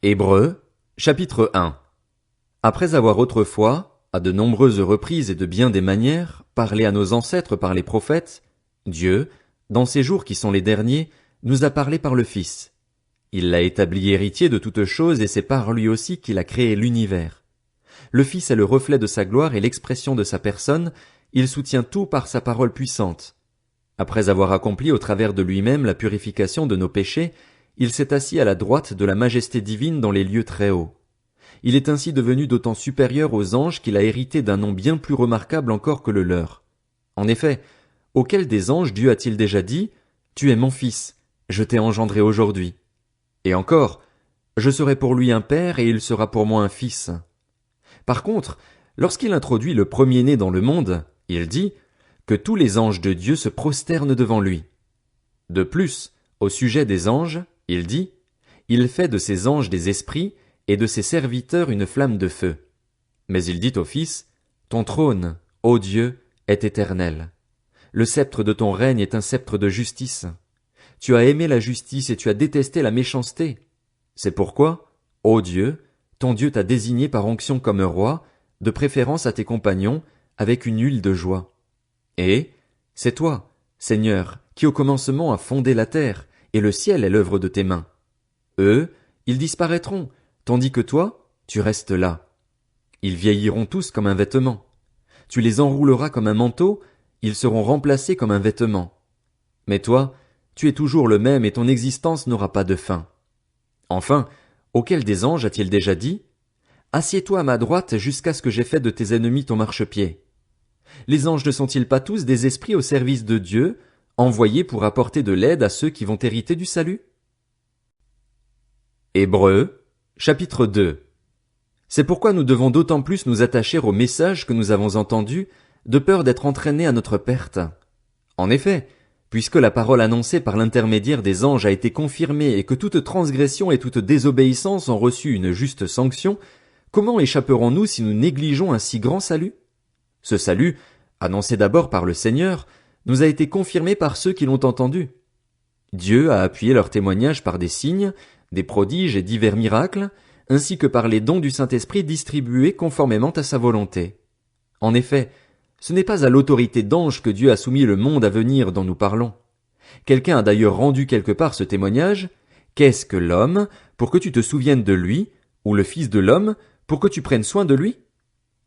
Hébreux, chapitre 1. Après avoir autrefois, à de nombreuses reprises et de bien des manières, parlé à nos ancêtres par les prophètes, Dieu, dans ces jours qui sont les derniers, nous a parlé par le Fils. Il l'a établi héritier de toutes choses et c'est par lui aussi qu'il a créé l'univers. Le Fils est le reflet de sa gloire et l'expression de sa personne, il soutient tout par sa parole puissante. Après avoir accompli au travers de lui-même la purification de nos péchés, il s'est assis à la droite de la majesté divine dans les lieux très hauts. Il est ainsi devenu d'autant supérieur aux anges qu'il a hérité d'un nom bien plus remarquable encore que le leur. En effet, auquel des anges Dieu a-t-il déjà dit « Tu es mon fils, je t'ai engendré aujourd'hui » Et encore « Je serai pour lui un père et il sera pour moi un fils » Par contre, lorsqu'il introduit le premier-né dans le monde, il dit que tous les anges de Dieu se prosternent devant lui. De plus, au sujet des anges, il dit « Il fait de ses anges des esprits et de ses serviteurs une flamme de feu. » Mais il dit au Fils « Ton trône, ô Dieu, est éternel. Le sceptre de ton règne est un sceptre de justice. Tu as aimé la justice et tu as détesté la méchanceté. C'est pourquoi, ô Dieu, ton Dieu t'a désigné par onction comme roi, de préférence à tes compagnons, avec une huile de joie. Et c'est toi, Seigneur, qui au commencement a fondé la terre, et le ciel est l'œuvre de tes mains. Eux, ils disparaîtront, tandis que toi, tu restes là. Ils vieilliront tous comme un vêtement. Tu les enrouleras comme un manteau, ils seront remplacés comme un vêtement. Mais toi, tu es toujours le même et ton existence n'aura pas de fin. Enfin, auquel des anges a-t-il déjà dit « Assieds-toi à ma droite jusqu'à ce que j'aie fait de tes ennemis ton marchepied » Les anges ne sont-ils pas tous des esprits au service de Dieu, envoyés pour apporter de l'aide à ceux qui vont hériter du salut? Hébreux, chapitre 2. C'est pourquoi nous devons d'autant plus nous attacher au message que nous avons entendu, de peur d'être entraînés à notre perte. En effet, puisque la parole annoncée par l'intermédiaire des anges a été confirmée et que toute transgression et toute désobéissance ont reçu une juste sanction, comment échapperons-nous si nous négligeons un si grand salut? Ce salut, annoncé d'abord par le Seigneur, nous a été confirmé par ceux qui l'ont entendu. Dieu a appuyé leur témoignage par des signes, des prodiges et divers miracles, ainsi que par les dons du Saint-Esprit distribués conformément à sa volonté. En effet, ce n'est pas à l'autorité d'anges que Dieu a soumis le monde à venir dont nous parlons. Quelqu'un a d'ailleurs rendu quelque part ce témoignage. Qu'est-ce que l'homme, pour que tu te souviennes de lui, ou le Fils de l'homme, pour que tu prennes soin de lui?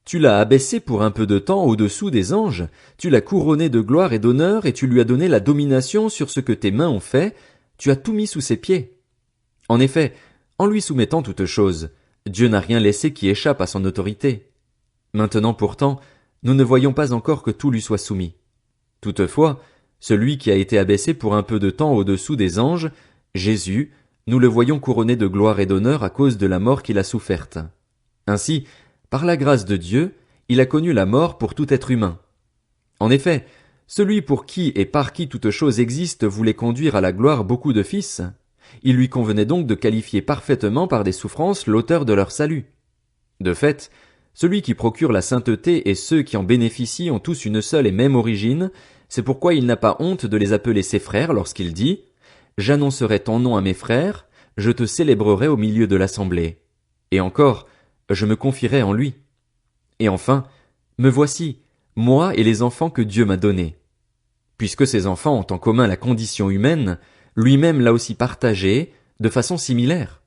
Tu l'as abaissé pour un peu de temps au-dessous des anges, tu l'as couronné de gloire et d'honneur et tu lui as donné la domination sur ce que tes mains ont fait, tu as tout mis sous ses pieds. En effet, en lui soumettant toutes choses, Dieu n'a rien laissé qui échappe à son autorité. Maintenant pourtant, nous ne voyons pas encore que tout lui soit soumis. Toutefois, celui qui a été abaissé pour un peu de temps au-dessous des anges, Jésus, nous le voyons couronné de gloire et d'honneur à cause de la mort qu'il a soufferte. Ainsi, par la grâce de Dieu, il a connu la mort pour tout être humain. En effet, celui pour qui et par qui toute chose existe voulait conduire à la gloire beaucoup de fils. Il lui convenait donc de qualifier parfaitement par des souffrances l'auteur de leur salut. De fait, celui qui procure la sainteté et ceux qui en bénéficient ont tous une seule et même origine, c'est pourquoi il n'a pas honte de les appeler ses frères lorsqu'il dit « J'annoncerai ton nom à mes frères, je te célébrerai au milieu de l'assemblée. » Et encore, je me confierai en lui. Et enfin, me voici, moi et les enfants que Dieu m'a donnés. Puisque ces enfants ont en commun la condition humaine, lui-même l'a aussi partagée de façon similaire.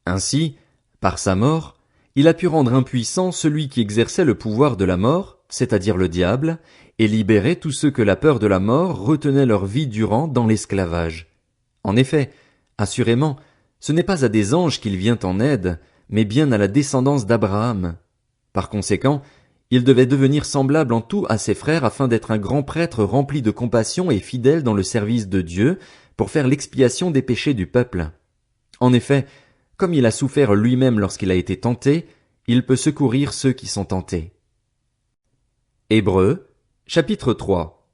Ainsi, par sa mort, il a pu rendre impuissant celui qui exerçait le pouvoir de la mort, c'est-à-dire le diable, et libérer tous ceux que la peur de la mort retenait leur vie durant dans l'esclavage. En effet, assurément, ce n'est pas à des anges qu'il vient en aide, mais bien à la descendance d'Abraham. Par conséquent, il devait devenir semblable en tout à ses frères afin d'être un grand prêtre rempli de compassion et fidèle dans le service de Dieu pour faire l'expiation des péchés du peuple. En effet, comme il a souffert lui-même lorsqu'il a été tenté, il peut secourir ceux qui sont tentés. Hébreux, chapitre 3.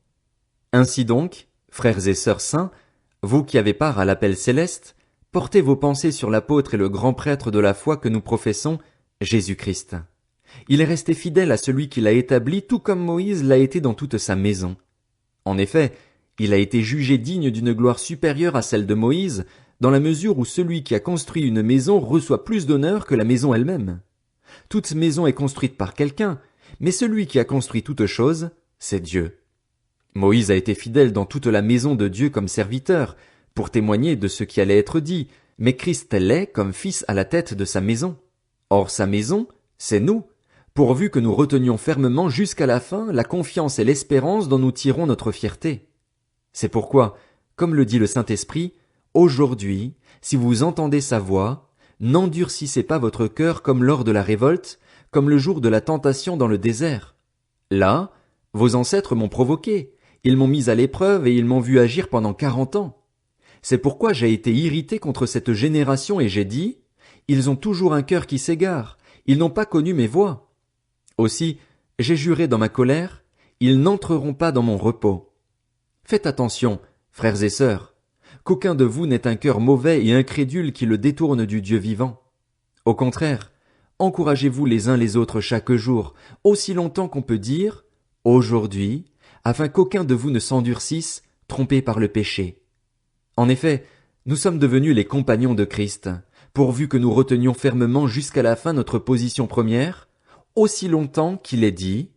Ainsi donc, frères et sœurs saints, vous qui avez part à l'appel céleste, portez vos pensées sur l'apôtre et le grand prêtre de la foi que nous professons, Jésus-Christ. Il est resté fidèle à celui qui l'a établi tout comme Moïse l'a été dans toute sa maison. En effet, il a été jugé digne d'une gloire supérieure à celle de Moïse, dans la mesure où celui qui a construit une maison reçoit plus d'honneur que la maison elle-même. Toute maison est construite par quelqu'un, mais celui qui a construit toute chose, c'est Dieu. Moïse a été fidèle dans toute la maison de Dieu comme serviteur, pour témoigner de ce qui allait être dit, mais Christ l'est comme fils à la tête de sa maison. Or sa maison, c'est nous, pourvu que nous retenions fermement jusqu'à la fin la confiance et l'espérance dont nous tirons notre fierté. C'est pourquoi, comme le dit le Saint-Esprit, aujourd'hui, si vous entendez sa voix, n'endurcissez pas votre cœur comme lors de la révolte, comme le jour de la tentation dans le désert. Là, vos ancêtres m'ont provoqué, ils m'ont mis à l'épreuve et ils m'ont vu agir pendant 40 ans. C'est pourquoi j'ai été irrité contre cette génération et j'ai dit, ils ont toujours un cœur qui s'égare, ils n'ont pas connu mes voies. Aussi, j'ai juré dans ma colère, ils n'entreront pas dans mon repos. Faites attention, frères et sœurs, qu'aucun de vous n'ait un cœur mauvais et incrédule qui le détourne du Dieu vivant. Au contraire, encouragez-vous les uns les autres chaque jour, aussi longtemps qu'on peut dire, aujourd'hui, afin qu'aucun de vous ne s'endurcisse, trompé par le péché. En effet, nous sommes devenus les compagnons de Christ, pourvu que nous retenions fermement jusqu'à la fin notre position première, aussi longtemps qu'il est dit,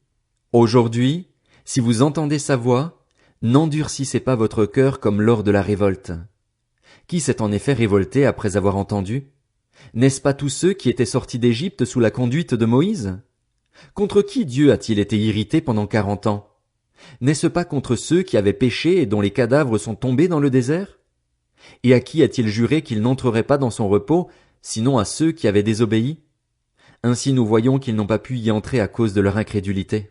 aujourd'hui, si vous entendez sa voix, n'endurcissez pas votre cœur comme lors de la révolte. Qui s'est en effet révolté après avoir entendu? N'est-ce pas tous ceux qui étaient sortis d'Égypte sous la conduite de Moïse? Contre qui Dieu a-t-il été irrité pendant 40 ans? N'est-ce pas contre ceux qui avaient péché et dont les cadavres sont tombés dans le désert? Et à qui a-t-il juré qu'il n'entrerait pas dans son repos, sinon à ceux qui avaient désobéi? Ainsi nous voyons qu'ils n'ont pas pu y entrer à cause de leur incrédulité.